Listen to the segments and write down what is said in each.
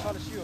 çalışıyor.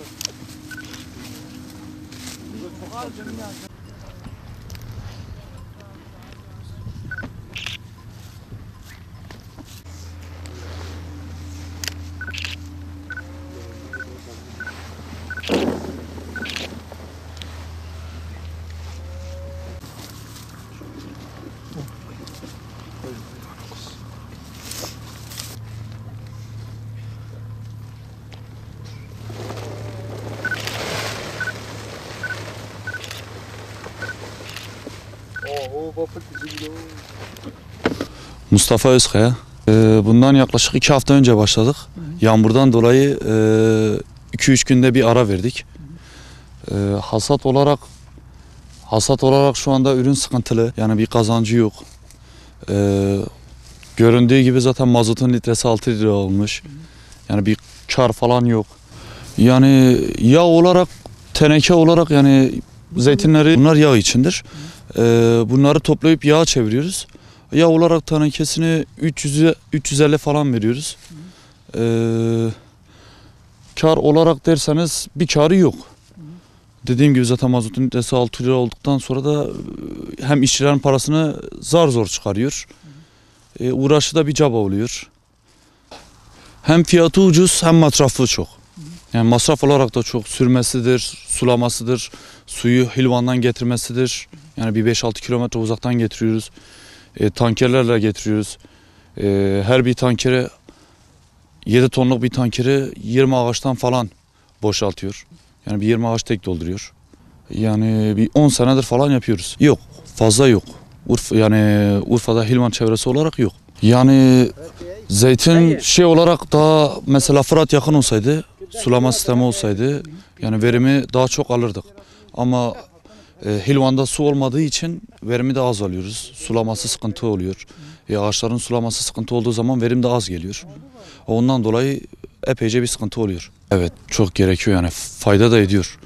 Mustafa Özkaya. Bundan yaklaşık 2 hafta önce başladık. Yağmurdan dolayı 2-3 günde bir ara verdik. Hasat olarak şu anda ürün sıkıntılı. Yani bir kazancı yok. Göründüğü gibi zaten mazotun litresi 6 lira olmuş. Yani bir kar falan yok. Yani yağ olarak, teneke olarak yani zeytinleri bunlar yağ içindir. Bunları toplayıp yağa çeviriyoruz. Yağ olarak tenekesini 350 falan veriyoruz. Kar olarak derseniz bir karı yok. Dediğim gibi zaten mazotun litresi 6 lira olduktan sonra da hem işçilerin parasını zar zor çıkarıyor. Uğraşı da bir caba oluyor. Hem fiyatı ucuz hem masrafı çok. Yani masraf olarak da çok, sürmesidir, sulamasıdır, suyu Hilvan'dan getirmesidir. Yani bir 5-6 kilometre uzaktan getiriyoruz. Tankerlerle getiriyoruz. Her bir tankere 7 tonluk bir tankeri 20 ağaçtan falan boşaltıyor. Yani bir 20 ağaç tek dolduruyor. Yani bir 10 senedir falan yapıyoruz. Yok, fazla yok. Urfa'da Hilvan çevresi olarak yok. Yani zeytin şey olarak daha mesela Fırat yakın olsaydı, sulama sistemi olsaydı yani verimi daha çok alırdık. Ama Hilvan'da su olmadığı için verimi de az alıyoruz. Sulaması sıkıntı oluyor. Ağaçların sulaması sıkıntı olduğu zaman verim de az geliyor. Ondan dolayı epeyce bir sıkıntı oluyor. Evet, çok gerekiyor yani, fayda da ediyor.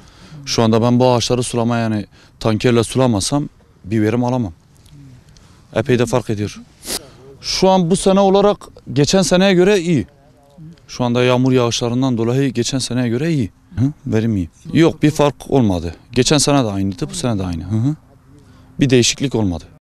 Şu anda ben bu ağaçları yani tankerle sulamasam bir verim alamam. Epey de fark ediyor. Şu an bu sene olarak geçen seneye göre iyi. Şu anda yağmur yağışlarından dolayı geçen seneye göre iyi. Verim iyi. Yok, bir fark olmadı. Geçen sene de aynıydı, bu sene de aynı. Bir değişiklik olmadı.